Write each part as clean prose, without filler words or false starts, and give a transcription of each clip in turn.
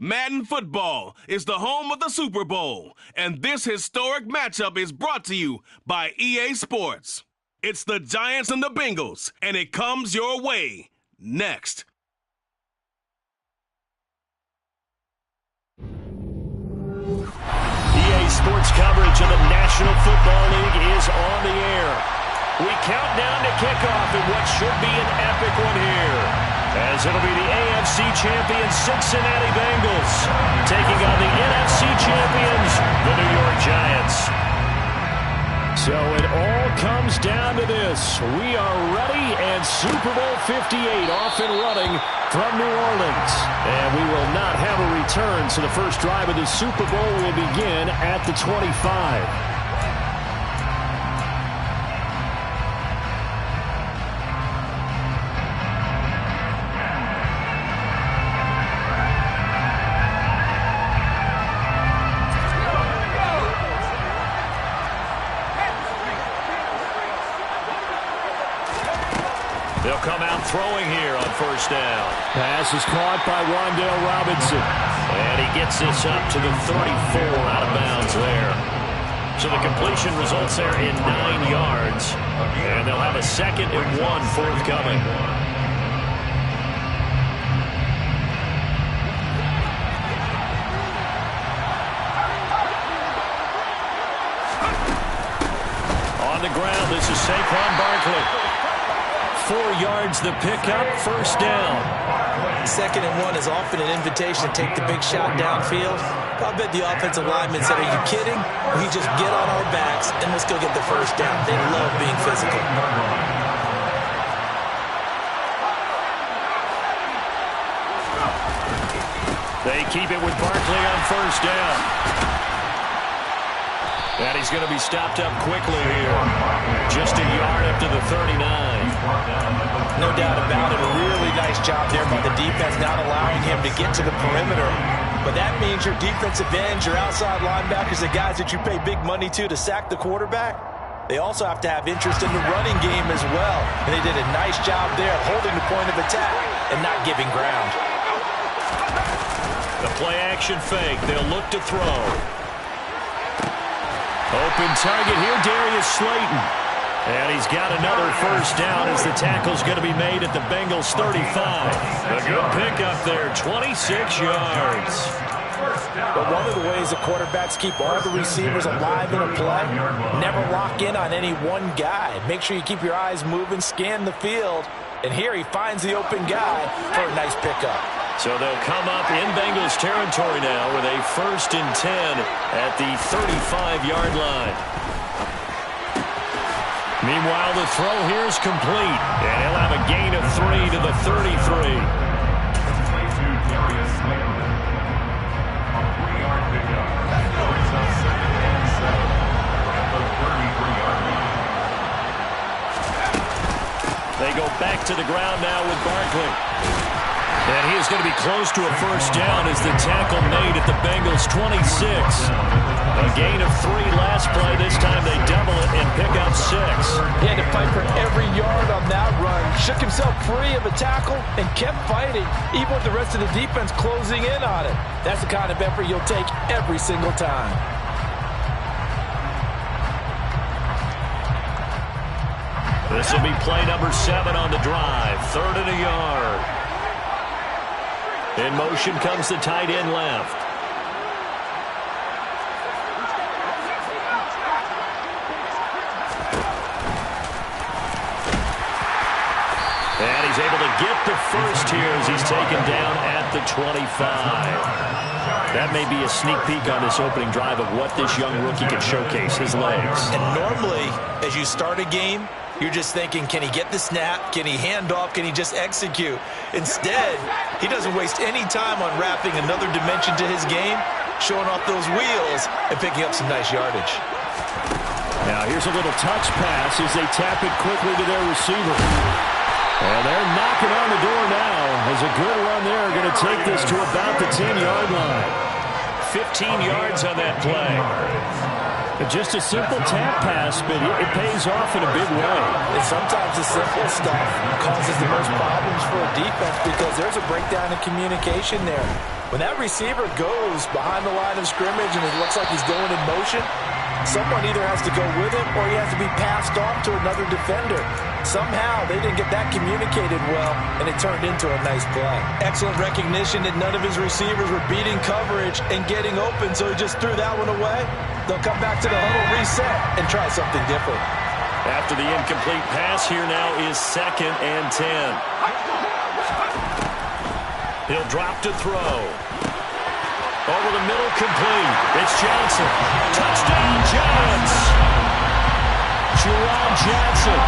Madden football is the home of the Super Bowl, and this historic matchup is brought to you by EA Sports. It's the Giants and the Bengals, and it comes your way next. EA Sports coverage of the National Football League is on the air. We count down to kickoff in what should be an epic one here, as it'll be the AFC champion Cincinnati Bengals taking on the NFC champions, the New York Giants. So it all comes down to this. We are ready, and Super Bowl 58 off and running from New Orleans. And we will not have a return, so the first drive of the Super Bowl will begin at the 25. They'll come out throwing here on first down. Pass is caught by Wan'Dale Robinson. And he gets this up to the 34, out of bounds there. So the completion results there in 9 yards. And they'll have a 2nd and 1 forthcoming. On the ground, this is Saquon Barkley. 4 yards the pickup, first down. 2nd and 1 is often an invitation to take the big shot downfield. I bet the offensive lineman said, are you kidding? We just get on our backs and let's go get the first down. They love being physical. They keep it with Barkley on first down. And he's going to be stopped up quickly here. Just a yard up to the 39. No doubt about it. A really nice job there by the defense, not allowing him to get to the perimeter. But that means your defensive ends, your outside linebackers, the guys that you pay big money to sack the quarterback, they also have to have interest in the running game as well. And they did a nice job there holding the point of attack and not giving ground. The play action fake. They'll look to throw. Open target here, Darius Slayton. And he's got another first down as the tackle's going to be made at the Bengals 35. A good pickup there, 26 yards. But one of the ways the quarterbacks keep all the receivers alive in a play, never lock in on any one guy. Make sure you keep your eyes moving, scan the field. And here he finds the open guy for a nice pickup. So they'll come up in Bengals territory now with a 1st and 10 at the 35-yard line. Meanwhile, the throw here is complete, and he'll have a gain of 3 to the 33. They go back to the ground now with Barkley. And he is going to be close to a first down as the tackle made at the Bengals 26. A gain of 3 last play. This time they double it and pick up 6. He had to fight for every yard on that run. Shook himself free of a tackle and kept fighting, even with the rest of the defense closing in on it. That's the kind of effort you'll take every single time. This will be play number 7 on the drive. 3rd and a yard. In motion comes the tight end left. And he's able to get the first here as he's taken down at the 25. That may be a sneak peek on this opening drive of what this young rookie can showcase, his legs. And normally, as you start a game, you're just thinking, can he get the snap? Can he hand off? Can he just execute? Instead, he doesn't waste any time on wrapping another dimension to his game, showing off those wheels, and picking up some nice yardage. Now here's a little touch pass as they tap it quickly to their receiver. And they're knocking on the door now as a good run there going to take this to about the 10-yard line. 15 yards on that play. Just a simple tap pass, but it pays off in a big way. And sometimes the simple stuff causes the most problems for a defense because there's a breakdown in communication there. When that receiver goes behind the line of scrimmage and it looks like he's going in motion, someone either has to go with him or he has to be passed off to another defender. Somehow they didn't get that communicated well, and it turned into a nice play. Excellent recognition that none of his receivers were beating coverage and getting open, so he just threw that one away. They'll come back to the huddle, reset, and try something different. After the incomplete pass, here now is 2nd and 10. He'll drop to throw. Over the middle, complete. It's Johnson. Touchdown, Giants. Jerron Johnson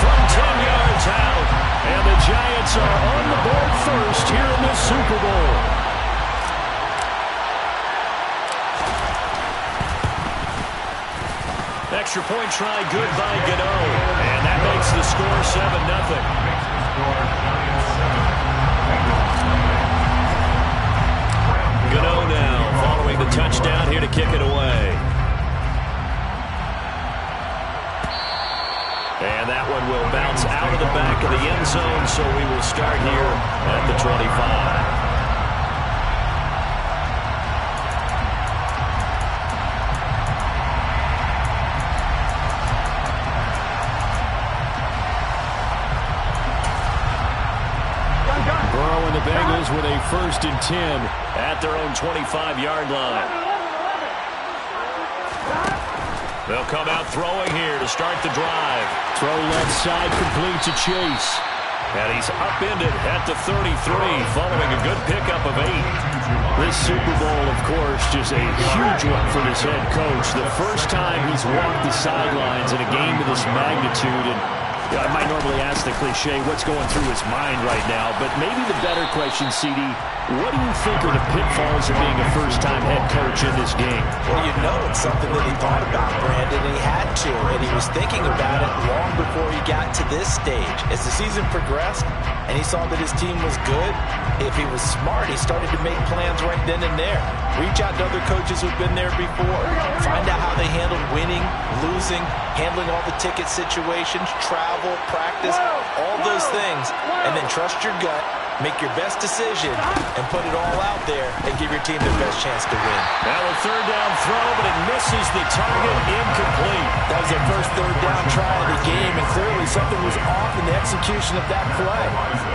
from 10 yards out. And the Giants are on the board first here in the Super Bowl. Extra point try, good by Gano. And that makes the score 7-0. Gano now following the touchdown here to kick it away. And that one will bounce out of the back of the end zone, so we will start here at the 25. The Bengals with a 1st and 10 at their own 25-yard line. They'll come out throwing here to start the drive. Throw left side, complete to Chase. And he's upended at the 33 following a good pickup of 8. This Super Bowl, of course, just a huge one for this head coach. The first time he's walked the sidelines in a game of this magnitude. And I might normally ask the cliche, what's going through his mind right now? But maybe the better question, CD, what do you think are the pitfalls of being a first-time head coach in this game? Well, you know it's something that he thought about, Brandon, and he had to, and he was thinking about it long before he got to this stage. As the season progressed and he saw that his team was good, if he was smart, he started to make plans right then and there. Reach out to other coaches who've been there before. Find out how they handled winning, losing, handling all the ticket situations, travel, practice, all those things, and then trust your gut, make your best decision, and put it all out there and give your team the best chance to win. Now a 3rd down throw, but it misses the target, incomplete. That was their first 3rd down try of the game, and clearly something was off in the execution of that play.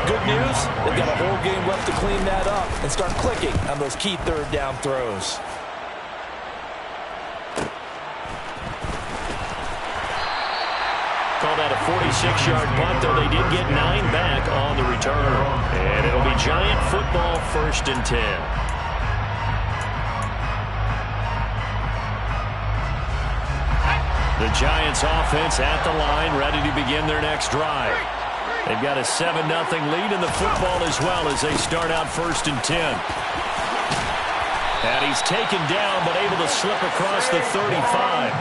Good news, they've got a whole game left to clean that up and start clicking on those key 3rd down throws. Call that a 46-yard punt, though they did get 9 back on the return. And it'll be Giant football, 1st and 10. The Giants offense at the line, ready to begin their next drive. They've got a 7-0 lead in the football as well as they start out 1st and 10. And he's taken down, but able to slip across the 35.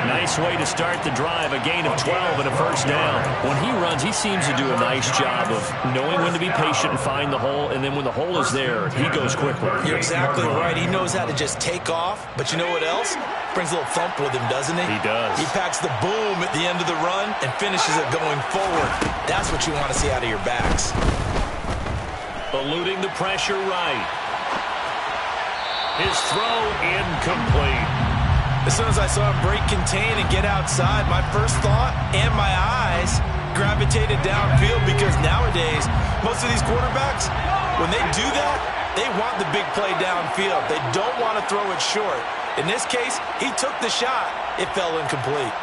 Nice way to start the drive, a gain of 12 and a 1st down. When he runs, he seems to do a nice job of knowing when to be patient and find the hole, and then when the hole is there, he goes quickly. You're exactly right. He knows how to just take off, but you know what else? Brings a little thump with him, doesn't he? He does. He packs the boom at the end of the run and finishes it going forward. That's what you want to see out of your backs. Eluding the pressure right. His throw incomplete. As soon as I saw him break contain and get outside, my first thought and my eyes gravitated downfield, because nowadays, most of these quarterbacks, when they do that, they want the big play downfield. They don't want to throw it short. In this case, he took the shot. It fell incomplete.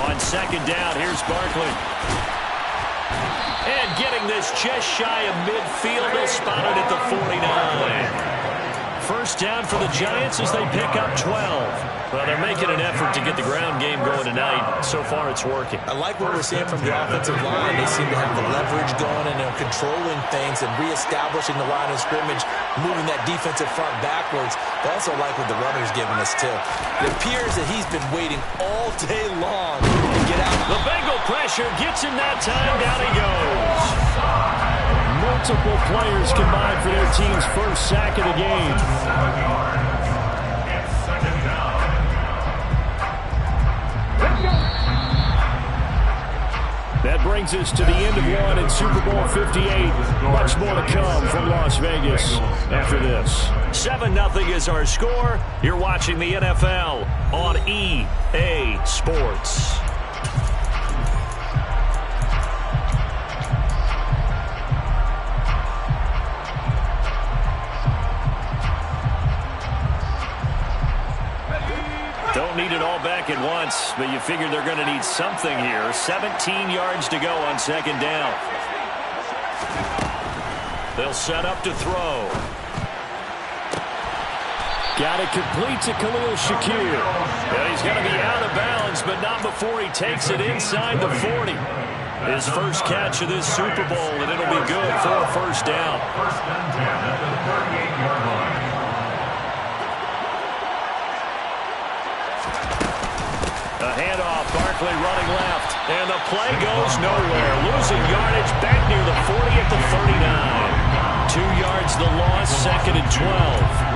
On 2nd down, here's Barkley. And getting this just shy of midfield, they'll spot it at the 49. 1st down for the Giants as they pick up 12. Well, they're making an effort to get the ground game going tonight. So far, it's working. I like what we're seeing from the offensive line. They seem to have the leverage going, and they're controlling things and reestablishing the line of scrimmage, moving that defensive front backwards. I also like what the runner's giving us, too. It appears that he's been waiting all day long to get out. The Bengal pressure gets him that time. Down he goes. Multiple players combined for their team's 1st sack of the game. That brings us to the end of one in Super Bowl 58. Much more to come from Las Vegas after this. 7-0 is our score. You're watching the NFL on EA Sports. Don't need it all back at once, but you figure they're going to need something here. 17 yards to go on second down. They'll set up to throw. Got it complete to Khalil Shakir. Yeah, he's going to be out of bounds, but not before he takes it inside the 40. His first catch of this Super Bowl, and it'll be good for a first down. First and 10 at the 38-yard line. A handoff, Barkley running left, and the play goes nowhere. Losing yardage back near the 40 at the 39. 2 yards the loss, second and 12.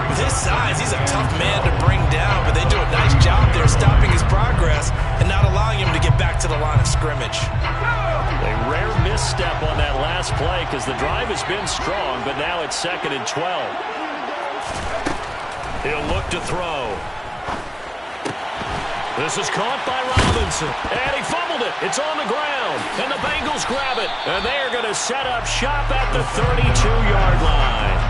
With his size, he's a tough man to bring down, but they do a nice job there stopping his progress and not allowing him to get back to the line of scrimmage. A rare misstep on that last play because the drive has been strong, but now it's second and 12. He'll look to throw. This is caught by Robinson, and he fumbled it. It's on the ground, and the Bengals grab it, and they are going to set up shop at the 32-yard line.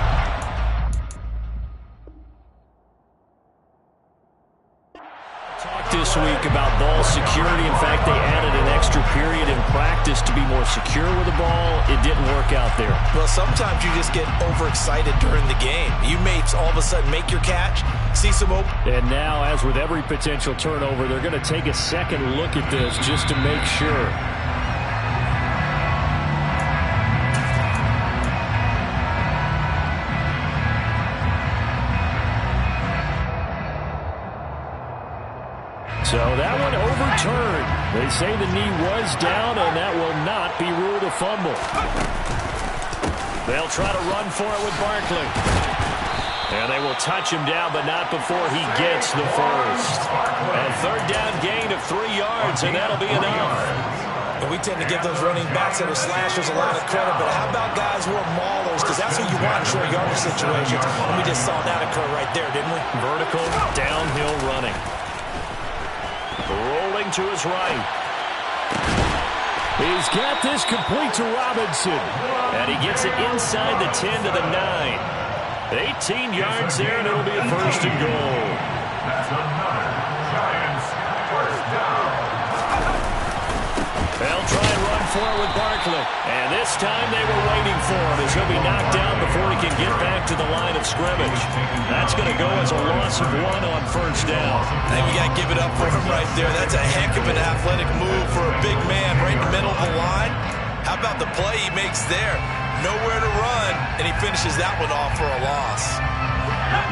Talked this week about ball security. In fact, they added an extra period in practice to be more secure with the ball. It didn't work out there. Well, sometimes you just get overexcited during the game. You may all of a sudden make your catch, see some open. And now, as with every potential turnover, they're going to take a second look at this just to make sure. So that one overturned. They say the knee was down, and that will not be ruled a fumble. They'll try to run for it with Barkley. And they will touch him down, but not before he gets the first. A third down gain of 3 yards, and that'll be enough. And we tend to give those running backs that are slashers a lot of credit, but how about guys who are maulers? Because that's who you want in short yardage situations. And we just saw that occur right there, didn't we? Vertical, downhill running. Rolling to his right. He's got this complete to Robinson. And he gets it inside the 10 to the 9. 18 yards there, and it'll be a first and goal. That's another Giants first down. They'll try and run for it with Barkley. And this time they were waiting for him as he'll be knocked down before he can get back to the line of scrimmage. That's going to go as a loss of 1 on first down. I think we got to give it up for him right there. That's a heck of an athletic move for a big man right in the middle of the line. How about the play he makes there? Nowhere to run, and he finishes that one off for a loss.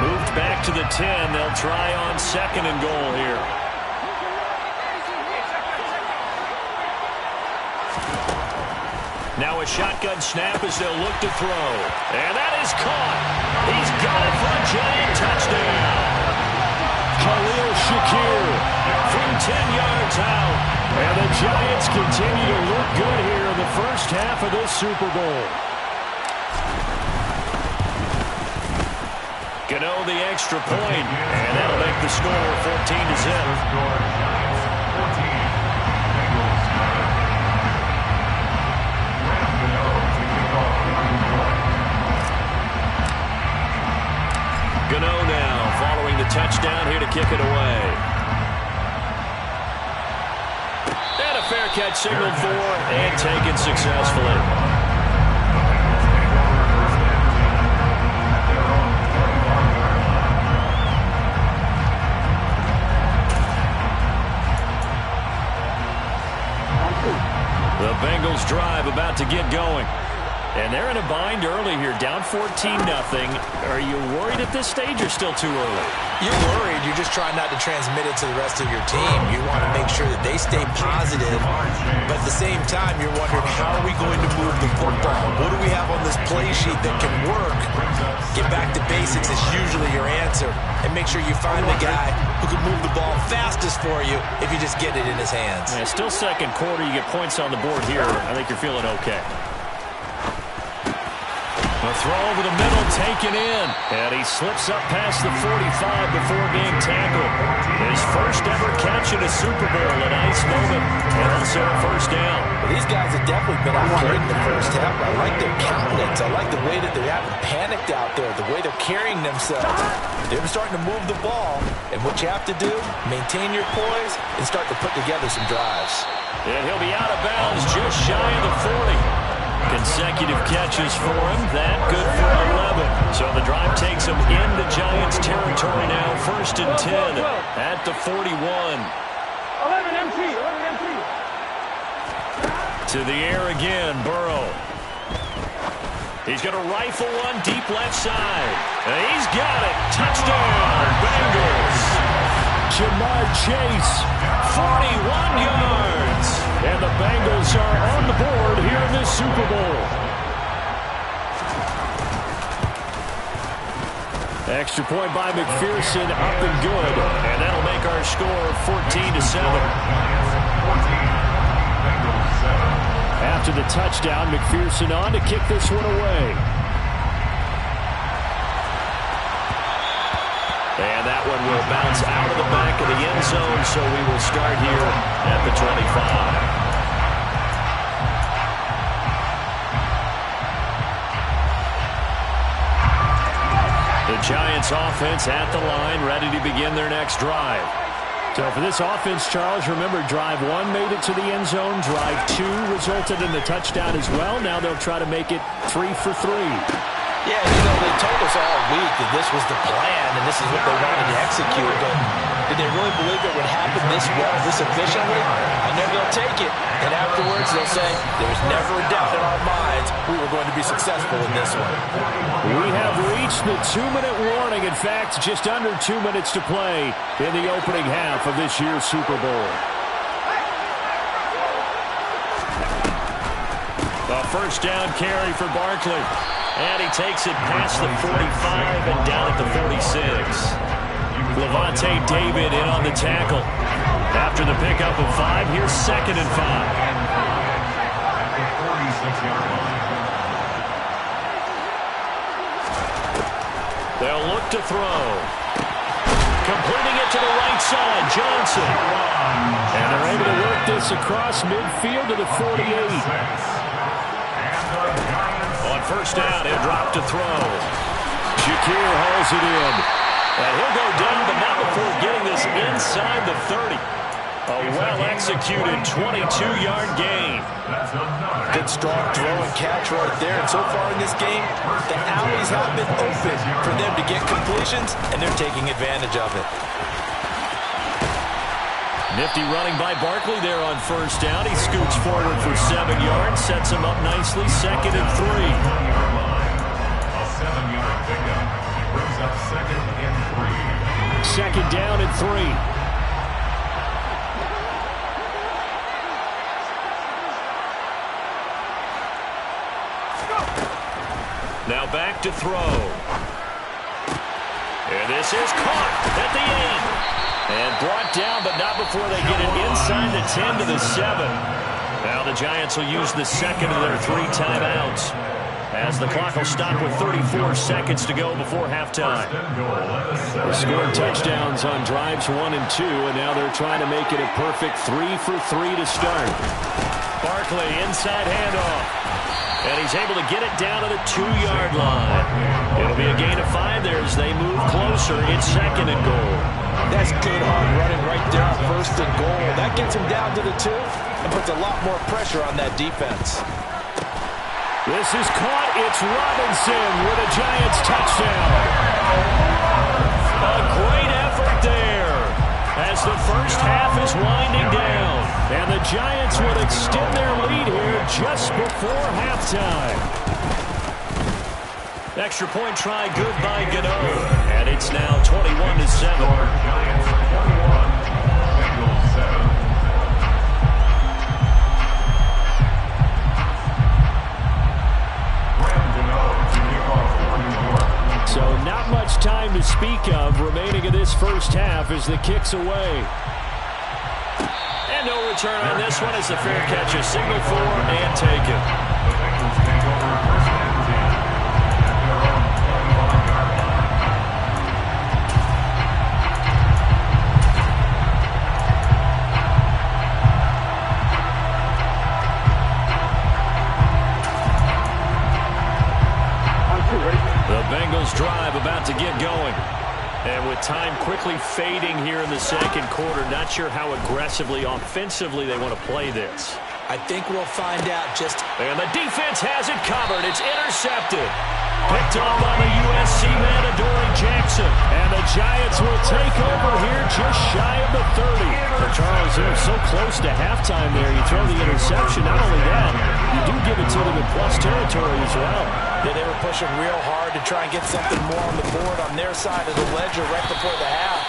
Moved back to the 10. They'll try on second and goal here. Now a shotgun snap as they'll look to throw. And that is caught. He's got it for a Giant touchdown. Khalil Shakir From 10 yards out. And the Giants continue to look good here in the first half of this Super Bowl. Gano the extra point, and that'll make the score 14-0. Gano now following the touchdown here to kick it away. And a fair catch signaled for and taken successfully. The Bengals drive about to get going. And they're in a bind early here, down 14-0. Are you worried at this stage or still too early? You're worried. You're just trying not to transmit it to the rest of your team. You want to make sure that they stay positive. But at the same time, you're wondering, how are we going to move the football? What do we have on this play sheet that can work? Get back to basics. basics is usually your answer. And make sure you find the guy who can move the ball fastest for you if you just get it in his hands. Yeah, still second quarter. You get points on the board here. I think you're feeling okay. A throw over the middle, taken in. And he slips up past the 45 before being tackled. His first ever catch in a Super Bowl, a nice moment. And also a first down. Well, these guys have definitely been outplayed in the first half. I like their countenance. I like the way that they haven't panicked out there, the way they're carrying themselves. They're starting to move the ball. And what you have to do, maintain your poise and start to put together some drives. And he'll be out of bounds just shy of the 40. Consecutive catches for him. That good for 11. So the drive takes him into Giants territory now. 1st and 10 at the 41. 11 MT. To the air again, Burrow. He's going to rifle one deep left side. And he's got it. Touchdown, Bengals. Jamar Chase, 41 yards. And the Bengals are on the board here in this Super Bowl. Extra point by McPherson, up and good. And that'll make our score 14-7. After the touchdown, McPherson on to kick this one away. And that one will bounce out of the back of the end zone, so we will start here at the 25. The Giants offense at the line, ready to begin their next drive. So for this offense, Charles, remember, drive 1 made it to the end zone. Drive 2 resulted in the touchdown as well. Now they'll try to make it 3 for 3. Yeah, they told us all week that this was the plan and this is what they wanted to execute, but did they really believe it would happen this well, this efficiently? I know they'll take it, and afterwards they'll say, there's never a doubt in our minds we were going to be successful in this one. We have reached the 2-minute warning. In fact, just under 2 minutes to play in the opening half of this year's Super Bowl. A first down carry for Barkley. And he takes it past the 45 and down at the 46. Levante David in on the tackle. After the pickup of 5, here's 2nd and 5. They'll look to throw. Completing it to the right side, Johnson. And they're able to work this across midfield to the 48. On first down, he'll drop to throw. Shakir hauls it in. And he'll go down, but not before getting this inside the 30. A well-executed 22-yard gain. Good strong throw and catch right there. And so far in this game, the alleys have been open for them to get completions, and they're taking advantage of it. Nifty running by Barkley there on first down. He scoots forward for 7 yards, sets him up nicely. 2nd and 3. A 7-yard pickup brings up 2nd and 3. 2nd down and 3. Now back to throw. And this is caught at the 8. And brought down, but not before they get it inside the 10 to the 7. Now the Giants will use the 2nd of their 3 timeouts, as the clock will stop with 34 seconds to go before halftime. They scored touchdowns on drives 1 and 2, and now they're trying to make it a perfect 3 for 3 to start. Barkley inside handoff. And he's able to get it down to the 2-yard line. It'll be a gain of 5 there as they move closer. It's 2nd and goal. That's good hard running right there on 1st and goal. That gets him down to the 2 and puts a lot more pressure on that defense. This is caught. It's Robinson with a Giants touchdown. A great effort there as the first half is winding down. And the Giants will extend their lead here just before halftime. Extra point try good by Gano. And it's now 21-7. Giants 21, Bengals 7. So not not much time to speak of remaining in this first half as the kick's away. And no return on this one as the fair catch is signaled for and taken. The Bengals drive about to get going. And with time quickly fading here in the second quarter, not sure how aggressively, offensively they want to play this. I think we'll find out just... And the defense has it covered. It's intercepted. Picked up by the USC man, Adoree Jackson. And the Giants will take over here just shy of the 30. But Charles, they're so close to halftime there. You throw the interception. Not only that, you do give it to them in plus territory as well. Yeah, they were pushing real hard to try and get something more on the board on their side of the ledger right before the half.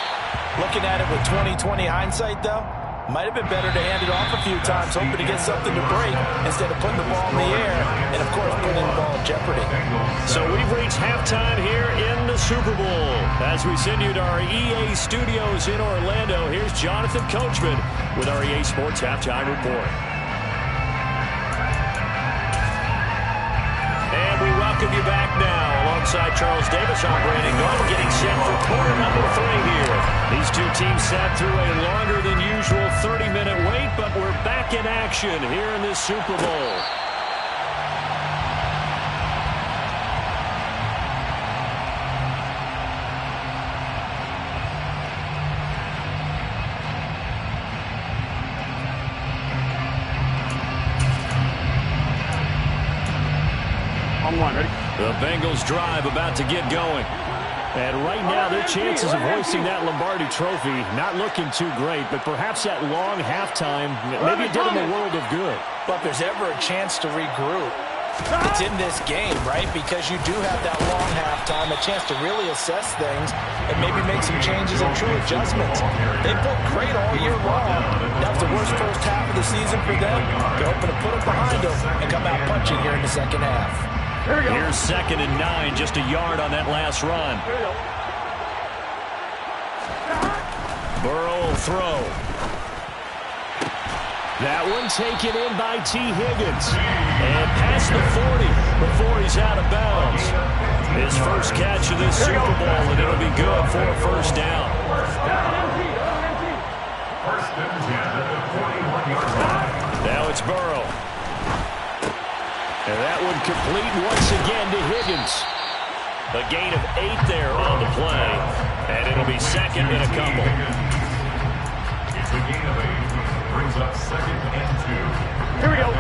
Looking at it with 20/20 hindsight, though, might have been better to hand it off a few times, hoping to get something to break instead of putting the ball in the air and, of course, putting the ball in jeopardy. So we've reached halftime here in the Super Bowl. As we send you to our EA studios in Orlando, here's Jonathan Coachman with our EA Sports Halftime Report. And we welcome you back now. Alongside Charles Davis, I'm Brandon Gault, getting set for quarter number 3 here. These two teams sat through a longer than usual 30-minute wait, but we're back in action here in this Super Bowl. The Bengals drive about to get going. And right now, their chances of hoisting that Lombardi trophy not looking too great, but perhaps that long halftime, maybe it did them a world of good. But if there's ever a chance to regroup, it's in this game, right? Because you do have that long halftime, a chance to really assess things and maybe make some changes and true adjustments. They've looked great all year long. That was the worst first half of the season for them. They're hoping to put it behind them and come out punching here in the second half. Here's 2nd and 9, just a yard on that last run. Burrow will throw. That one taken in by T. Higgins. And past the 40 before he's out of bounds. His first catch of this Super Bowl, and it'll be good for a first down. Now it's Burrow. And that one complete once again to Higgins. A gain of 8 there on the play. And it'll be 2nd and a couple. It's a gain of 8. Brings up 2nd and 2. Here we go.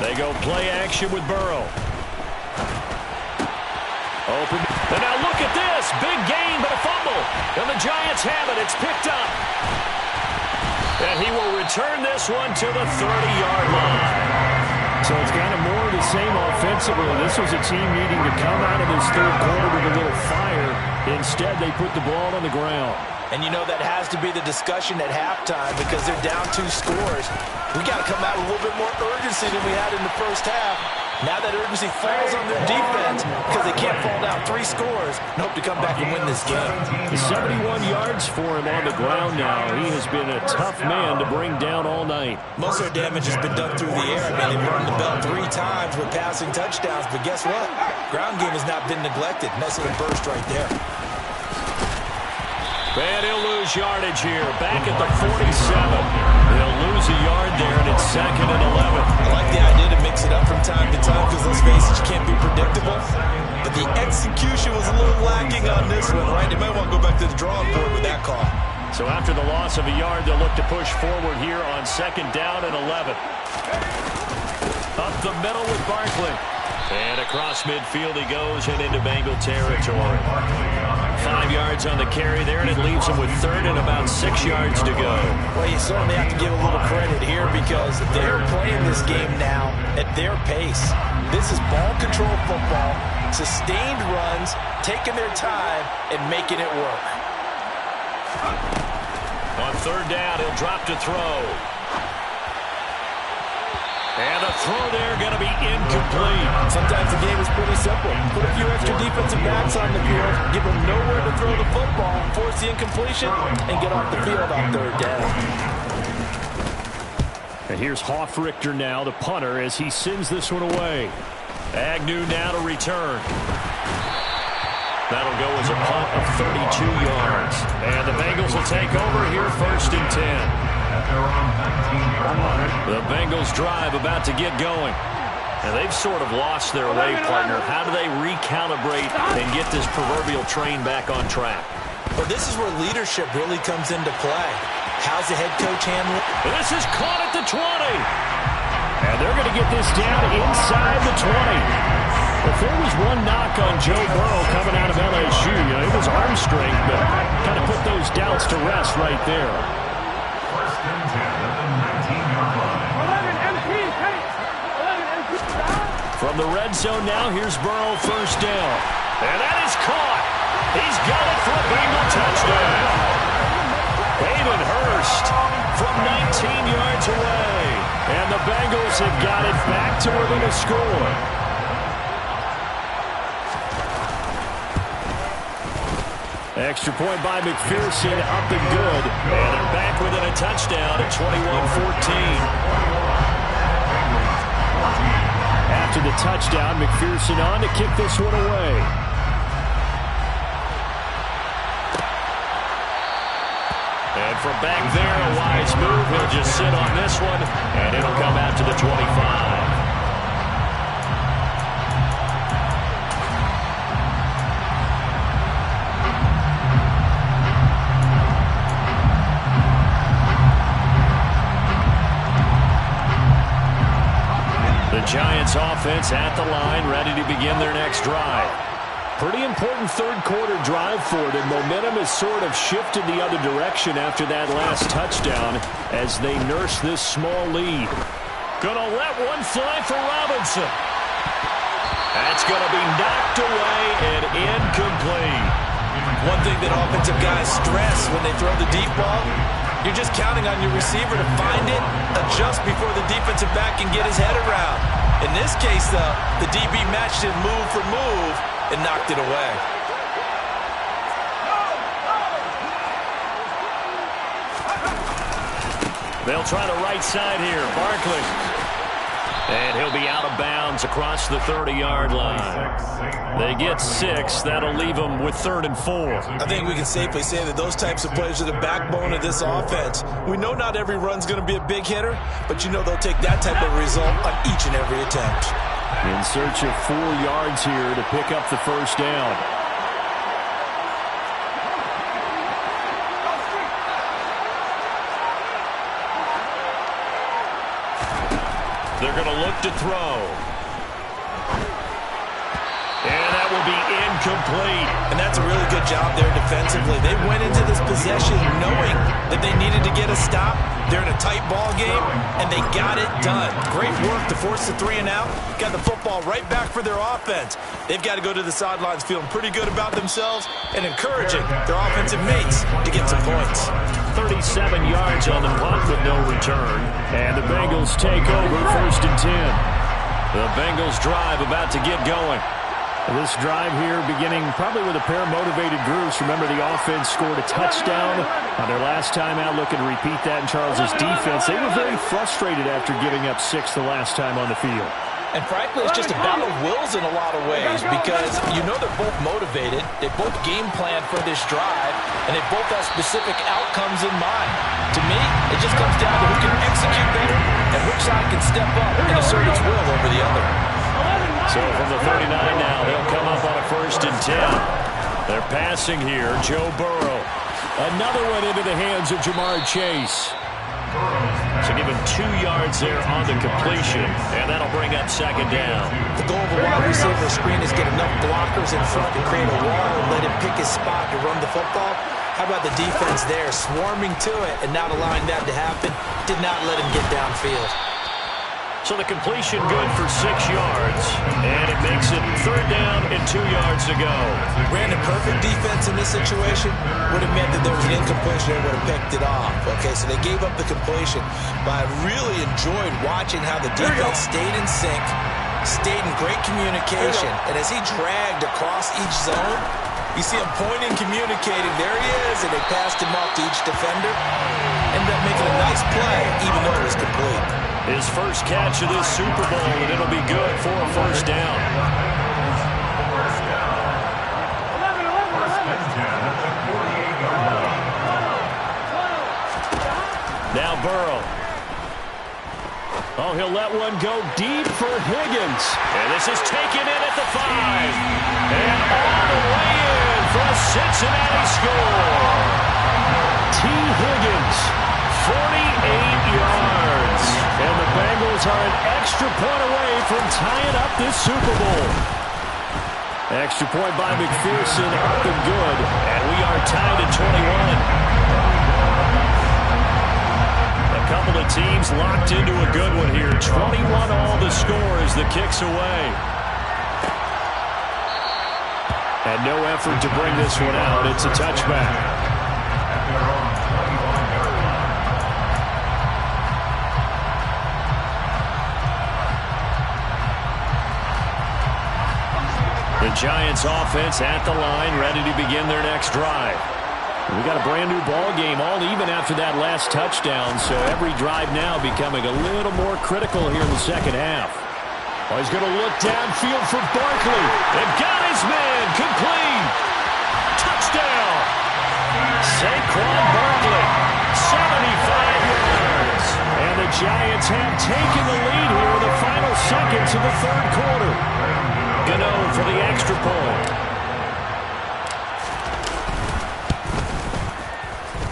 They go play action with Burrow. Open. And now look at this. Big gain, but a fumble. And the Giants have it. It's picked up. And he will return this one to the 30-yard line. So it's kind of more of the same offensively. This was a team needing to come out of this third quarter with a little fire. Instead, they put the ball on the ground. And you know that has to be the discussion at halftime because they're down 2 scores. We got to come out with a little bit more urgency than we had in the first half. Now that urgency falls on their defense because they can't fall down 3 scores and hope to come back and win this game. 71 yards for him on the ground now. He has been a tough man to bring down all night. Most of their damage has been done through the air. I mean, they've run the bell 3 times with passing touchdowns, but guess what? Ground game has not been neglected. Nice little burst right there. And he'll lose yardage here. Back at the 47. They'll lose a yard there, and it's 2nd and 11. I like the idea to mix it up from time to time because let's face it, you can't be predictable. But the execution was a little lacking on this one, right? They might want to go back to the drawing board with that call. So after the loss of a yard, they'll look to push forward here on 2nd down and 11. Up the middle with Barkley. And across midfield he goes and into Bengal territory. 5 yards on the carry there, and it leaves him with 3rd and about 6 yards to go. Well, you certainly have to give a little credit here because they're playing this game now at their pace. This is ball control football, sustained runs, taking their time, and making it work. On 3rd down, he'll drop to throw. And the throw there going to be incomplete. Sometimes the game is pretty simple. Put a few extra defensive backs on the field, give them nowhere to throw the football, force the incompletion, and get off the field on third down. And here's Hoffrichter now, the punter, as he sends this one away. Agnew now to return. That'll go as a punt of 32 yards. And the Bengals will take over here, 1st and 10. The Bengals drive about to get going. And they've sort of lost their way, partner. How do they recalibrate and get this proverbial train back on track? Well, this is where leadership really comes into play. How's the head coach handling? This is caught at the 20. And they're going to get this down inside the 20. If there was one knock on Joe Burrow coming out of LSU, it was arm strength, but kind of put those doubts to rest right there. 1st and 10 at the 19-yard line. 11 MP, take 11 MP. From the red zone now, here's Burrow, 1st down. And that is caught. He's got it for a Bengal touchdown. Hayden Hurst from 19 yards away. And the Bengals have got it back to within a score. Extra point by McPherson, up and good. And they're back within a touchdown at 21-14. After the touchdown, McPherson on to kick this one away. And from back there, a wise move. He'll just sit on this one, and it'll come out to the 25. The Giants offense at the line, ready to begin their next drive. Pretty important third quarter drive for them. Momentum has sort of shifted the other direction after that last touchdown as they nurse this small lead. Gonna let one fly for Robinson. That's gonna be knocked away and incomplete. One thing that offensive guys stress when they throw the deep ball, you're just counting on your receiver to find it, adjust before the defensive back can get his head around. In this case, though, the DB matched it move for move and knocked it away. They'll try the right side here. Barkley. And he'll be out of bounds across the 30-yard line. They get 6. That'll leave them with 3rd and 4. I think we can safely say that those types of plays are the backbone of this offense. We know not every run's going to be a big hitter, but you know they'll take that type of result on each and every attempt. In search of 4 yards here to pick up the 1st down. They're going to look to throw. And that will be incomplete. And that's a really good job there defensively. They went into this possession knowing that they needed to get a stop. They're in a tight ball game, and they got it done. Great work to force the 3 and out. Got the football right back for their offense. They've got to go to the sidelines feeling pretty good about themselves and encouraging their offensive mates to get some points. 37 yards on the punt with no return. And the Bengals take over 1st and 10. The Bengals drive about to get going. This drive here beginning probably with a pair of motivated groups. Remember, the offense scored a touchdown on their last time out. Looking to repeat that in Charles's defense. They were very frustrated after giving up 6 the last time on the field. And frankly, it's just a battle of wills in a lot of ways because you know they're both motivated. They both game plan for this drive, and they both have specific outcomes in mind. To me, it just comes down to who can execute better and which side can step up and assert its will over the other. So from the 39 now, they'll come up on a 1st and 10. They're passing here, Joe Burrow. Another one into the hands of Jamar Chase. So give him 2 yards there on the completion, and that'll bring up 2nd down. The goal of a wide receiver screen is get enough blockers in front to create a wall and let him pick his spot to run the football. How about the defense there, swarming to it and not allowing that to happen? Did not let him get downfield. So the completion good for 6 yards, and it makes it 3rd down and 2 yards to go. Brandon, perfect defense in this situation would have meant that there was an incompletion. They would have picked it off. Okay, so they gave up the completion. But I really enjoyed watching how the defense stayed in sync, stayed in great communication, and as he dragged across each zone, you see him pointing, communicating. There he is, and they passed him off to each defender. Ended up making a nice play, even though it was complete. His first catch of this Super Bowl, and it'll be good for a 1st down. Now Burrow. Oh, he'll let one go deep for Higgins. And this is taken in at the 5. And all the way in for a Cincinnati score. T. Higgins, 48 yards. And the Bengals are an extra point away from tying up this Super Bowl. Extra point by McPherson, up and good. And we are tied at 21. A couple of teams locked into a good one here. 21 all the score as the kick's away. And no effort to bring this one out. It's a touchback. The Giants offense at the line, ready to begin their next drive. We got a brand new ball game, all even after that last touchdown, so every drive now becoming a little more critical here in the second half. Oh, he's going to look downfield for Barkley. And got his man, complete. Touchdown. Saquon Barkley, 75 yards. And the Giants have taken the lead here in the final seconds of the 3rd quarter. Gano for the extra point.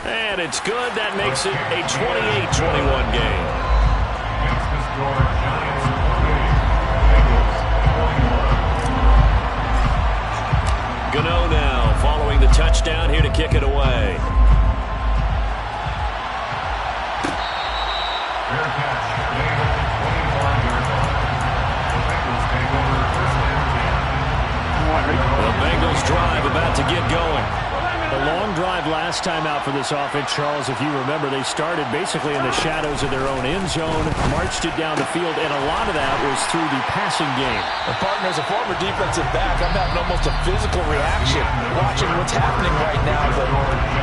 And it's good. That makes it a 28-21 game. Gano now following the touchdown here to kick it away. The Bengals drive about to get going. A long drive last time out for this offense, Charles. If you remember, they started basically in the shadows of their own end zone, marched it down the field, and a lot of that was through the passing game. And partner, as a former defensive back, I'm having almost a physical reaction watching what's happening right now. But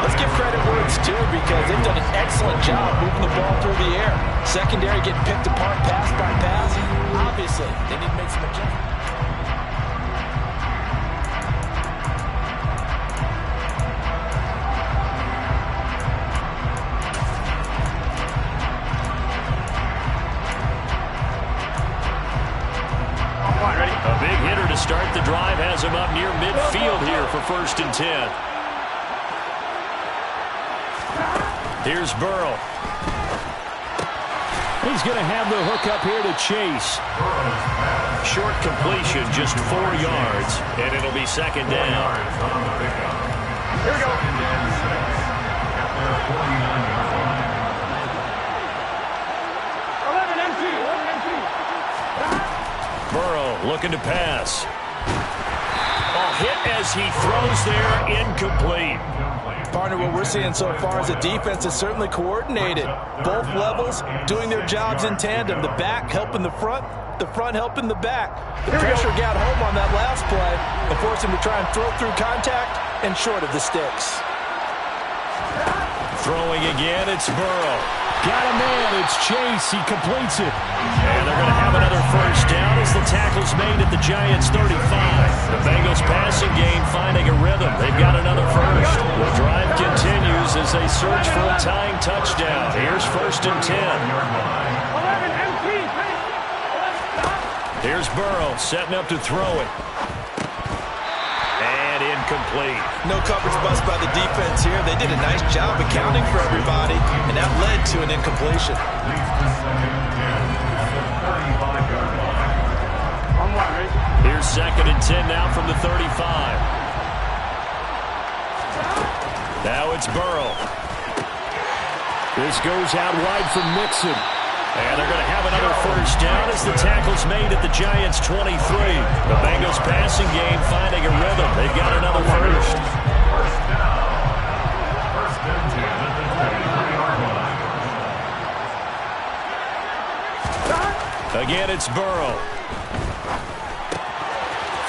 let's give credit where it's due, because they've done an excellent job moving the ball through the air. Secondary getting picked apart pass by pass. Obviously, they need to make some adjustments. A big hitter to start the drive has him up near midfield here for 1st and 10. Here's Burrow. He's going to have the hook up here to Chase. Short completion, just 4 yards, and it'll be 2nd down. Here we go. Burrow looking to pass. Oh, hit as he throws there, incomplete. Partner, what we're seeing so far is the defense is certainly coordinated. Both levels doing their jobs in tandem. The back helping the front helping the back. The pressure got home on that last play and forced him to try and throw through contact and short of the sticks. Throwing again, it's Burrow. Got a man, it's Chase. He completes it. And they're going to have another 1st down as the tackle's made at the Giants' 35. The Bengals passing game finding a rhythm. They've got another 1st. The drive continues as they search for a tying touchdown. Here's 1st and 10. Here's Burrow setting up to throw it. And incomplete. No coverage bust by the defense here. They did a nice job accounting for everybody, and that led to an incompletion. Here's 2nd and 10 now from the 35. Now it's Burrow. This goes out wide for Mixon. And they're going to have another first down as the tackle's made at the Giants' 23. The Bengals passing game finding a rhythm. They've got another first. First down. First and 10 at the 23-yard line. Again, it's Burrow.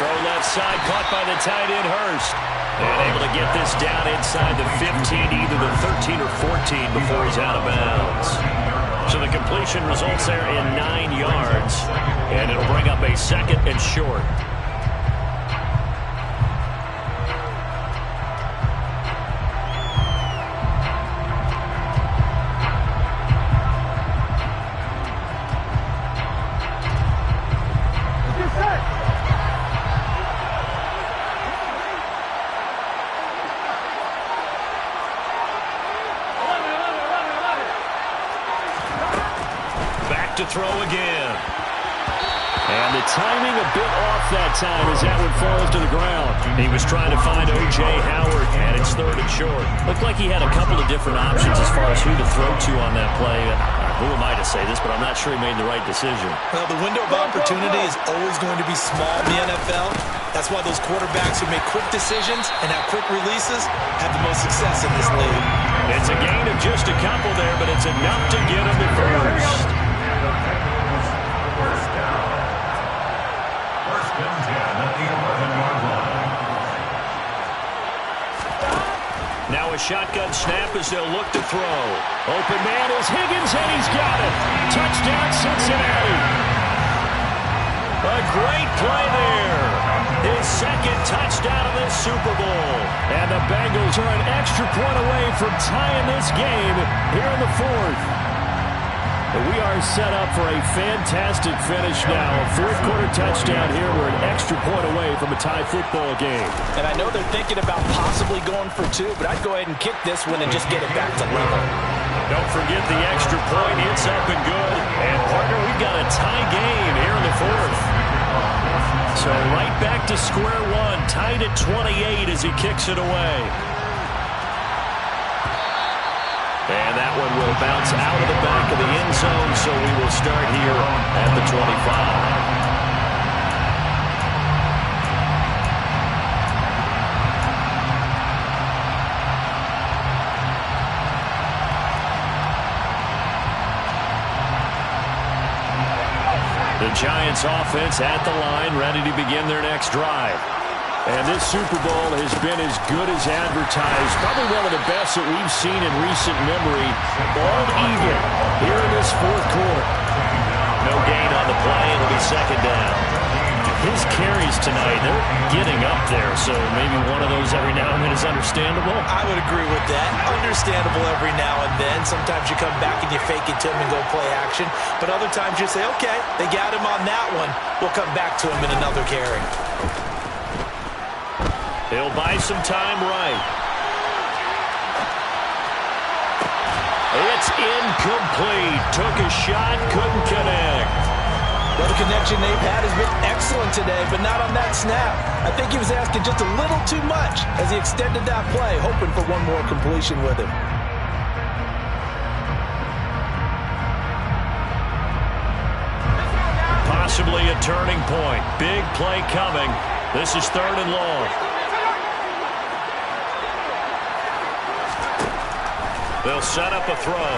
Throw left side, caught by the tight end, Hurst. And able to get this down inside the 15, either the 13 or 14 before he's out of bounds. So the completion results there in 9 yards. And it'll bring up a second and short. To throw again. And the timing a bit off that time as that one falls to the ground. He was trying to find O.J. Howard, and it's third and short. Looked like he had a couple of different options as far as who to throw to on that play. Who am I to say this, but I'm not sure he made the right decision. Well, the window of opportunity is always going to be small in the NFL. That's why those quarterbacks who make quick decisions and have quick releases have the most success in this league. It's a gain of just a couple there, but it's enough to get him to first. First down. First and 10 at the 11-yard line. Now a shotgun snap as they'll look to throw. Open man is Higgins, and he's got it. Touchdown, Cincinnati. A great play there. His second touchdown of this Super Bowl. And the Bengals are an extra point away from tying this game here in the fourth. We are set up for a fantastic finish now. A fourth-quarter touchdown here. We're an extra point away from a tie football game. And I know they're thinking about possibly going for two, but I'd go ahead and kick this one and just get it back to level. Don't forget the extra point. It's up and good. And, partner, we've got a tie game here in the fourth. So right back to square one. Tied at 28 as he kicks it away. And that one will bounce out of the back of the end zone, so we will start here at the 25. The Giants offense at the line, ready to begin their next drive. And this Super Bowl has been as good as advertised. Probably one of the best that we've seen in recent memory. All even here in this fourth quarter. No gain on the play. It'll be second down. His carries tonight, they're getting up there. So maybe one of those every now and then is understandable. I would agree with that. Understandable every now and then. Sometimes you come back and you fake it to him and go play action. But other times you say, okay, they got him on that one. We'll come back to him in another carry. He'll buy some time right. It's incomplete. Took a shot, couldn't connect. Well, the connection they've had has been excellent today, but not on that snap. I think he was asking just a little too much as he extended that play, hoping for one more completion with him. Possibly a turning point. Big play coming. This is third and long. They'll set up a throw.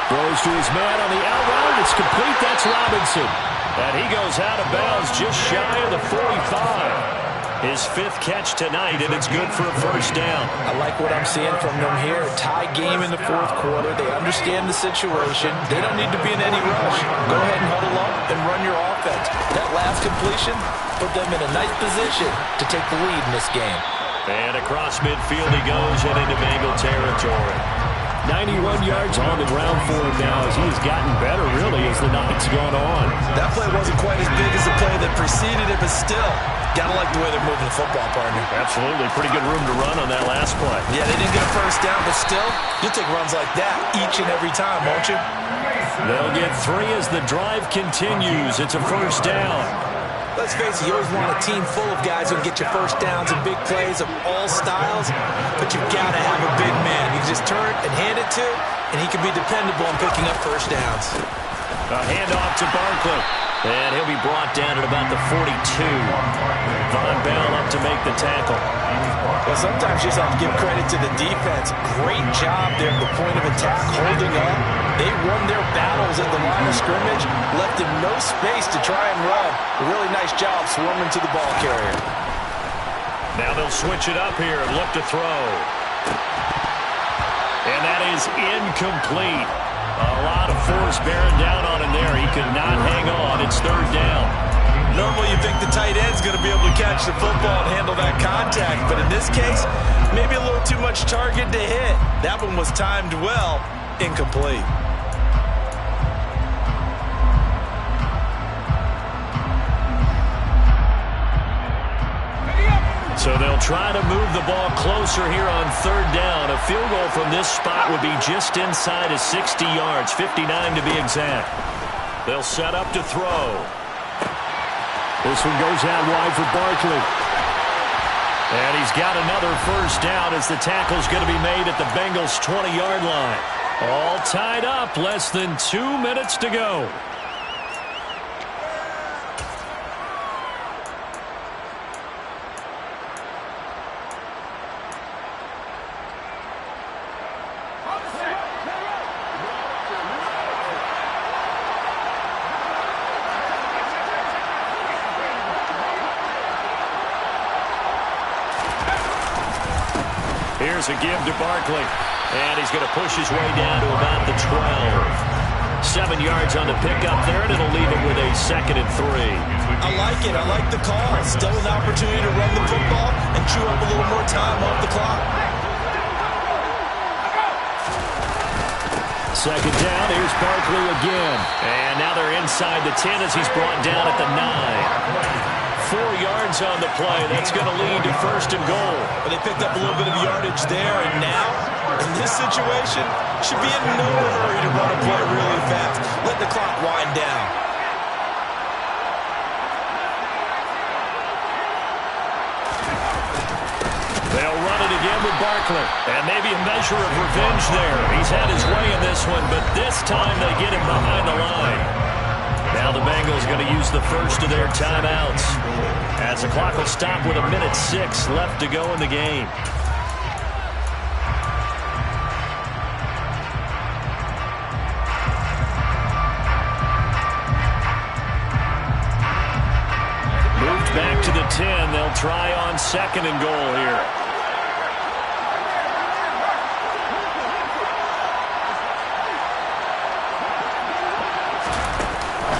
Throws to his man on the out route. It's complete. That's Robinson. And he goes out of bounds just shy of the 45. His fifth catch tonight, and it's good for a first down. I like what I'm seeing from them here. A tie game in the fourth quarter. They understand the situation. They don't need to be in any rush. Go ahead and huddle up and run your offense. That last completion put them in a nice position to take the lead in this game. And across midfield he goes and into Bengal territory. 91 yards on the ground for him now as he has gotten better, really, as the night's gone on. That play wasn't quite as big as the play that preceded it, but still, gotta like the way they're moving the football, partner. Absolutely. Pretty good room to run on that last play. Yeah, they didn't get a first down, but still, you'll take runs like that each and every time, won't you? They'll get three as the drive continues. It's a first down. Let's face it, you always want a team full of guys who can get you first downs and big plays of all styles, but you've got to have a big man. You can just turn it and hand it to, and he can be dependable on picking up first downs. A handoff to Barkley, and he'll be brought down at about the 42. Von Bell up to make the tackle. Well, sometimes you just have to give credit to the defense. Great job there at the point of attack, holding up. They won their battles at the line of scrimmage, left him no space to try and run. A really nice job swarming to the ball carrier. Now they'll switch it up here and look to throw. And that is incomplete. A lot of force bearing down on him there. He could not hang on. It's third down. Normally you think the tight end's going to be able to catch the football and handle that contact, but in this case, maybe a little too much target to hit. That one was timed well, incomplete. So they'll try to move the ball closer here on third down. A field goal from this spot would be just inside of 60 yards, 59 to be exact. They'll set up to throw. This one goes out wide for Barkley. And he's got another first down as the tackle's going to be made at the Bengals' 20-yard line. All tied up, less than 2 minutes to go. Here's a give to Barkley, and he's going to push his way down to about the 12. 7 yards on the pickup there, and it'll leave him with a 2nd and 3. I like it. I like the call. Still an opportunity to run the football and chew up a little more time off the clock. 2nd down, here's Barkley again. And now they're inside the 10 as he's brought down at the 9. 4 yards on the play. That's going to lead to 1st and goal. But they picked up a little bit of yardage there, and now, in this situation, should be in no hurry to run a play really fast. Let the clock wind down. They'll run it again with Barkley. And maybe a measure of revenge there. He's had his way in this one, but this time they get him behind the line. Now the Bengals going to use the first of their timeouts, as the clock will stop with 1:06 left to go in the game. Moved back to the 10. They'll try on 2nd and goal here.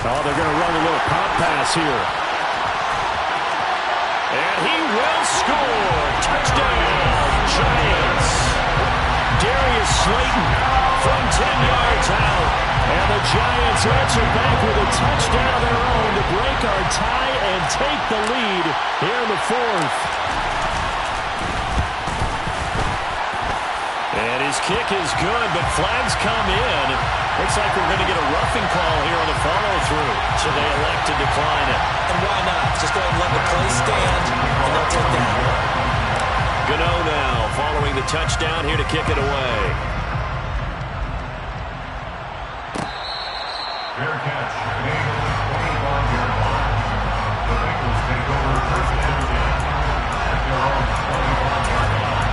Oh, they're going to run a little pop pass here. And he will score. Touchdown, Giants. Darius Slayton from 10 yards out. And the Giants answer back with a touchdown of their own to break our tie and take the lead here in the 4th. And his kick is good, but flags come in. Looks like we're going to get a roughing call here on the follow-through, so they elect to decline it. And why not? Just go ahead and let the play stand, and they'll take that. Gano now following the touchdown here to kick it away. Fair catch. Made on the 25-yard line. The Bengals take over 1st and 10 at their own 25-yard line.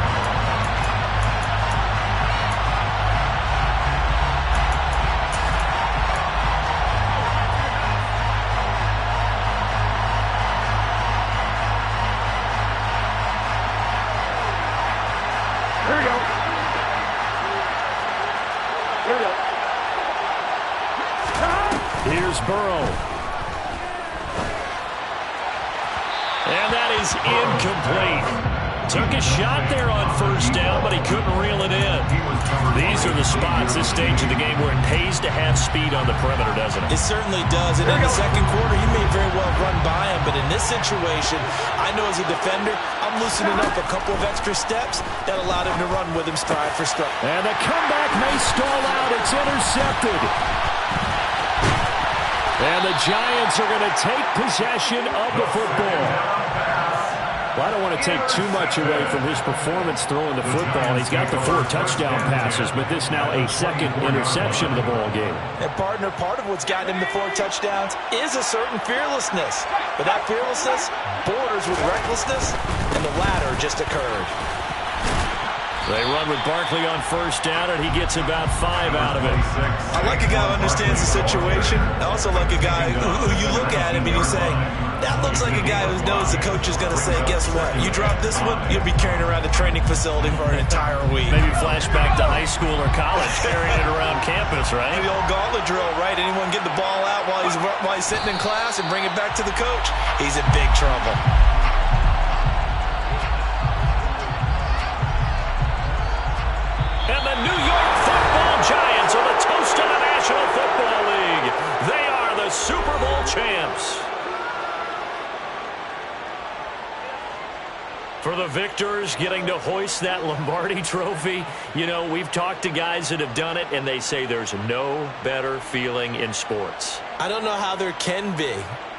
Here we go. Here we go. Here's Burrow. And that is incomplete. Took a shot there on 1st down, but he couldn't reel it in. These are the spots this stage of the game where it pays to have speed on the perimeter, doesn't it? It certainly does. And in the 2nd quarter, he may very well run by him. But in this situation, I know as a defender, I'm loosening up a couple of extra steps that allowed him to run with him stride for stride. And the comeback may stall out. It's intercepted. And the Giants are going to take possession of the football. Well, I don't want to take too much away from his performance throwing the football. He's got the 4 touchdown passes, but this now a second interception of the ball game. And partner, part of what's gotten him the 4 touchdowns is a certain fearlessness. But that fearlessness borders with recklessness, and the latter just occurred. They run with Barkley on first down, and he gets about 5 out of it. I like a guy who understands the situation. I also like a guy who you look at him and you say, that looks like a guy who knows the coach is going to say, guess what? You drop this one, you'll be carrying around the training facility for an entire week. Maybe flashback to high school or college, carrying it around campus, right? The old gauntlet drill, right? Anyone get the ball out while he's sitting in class and bring it back to the coach? He's in big trouble. And the New York Football Giants are the toast of the National Football League. They are the Super Bowl champs. For the victors, getting to hoist that Lombardi trophy, you know, we've talked to guys that have done it, and they say there's no better feeling in sports. I don't know how there can be.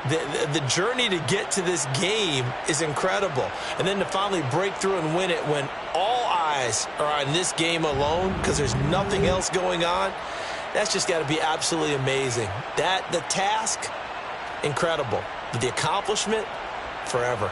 The journey to get to this game is incredible. And then to finally break through and win it when all eyes are on this game alone because there's nothing else going on, that's just got to be absolutely amazing. The task, incredible. But the accomplishment, forever.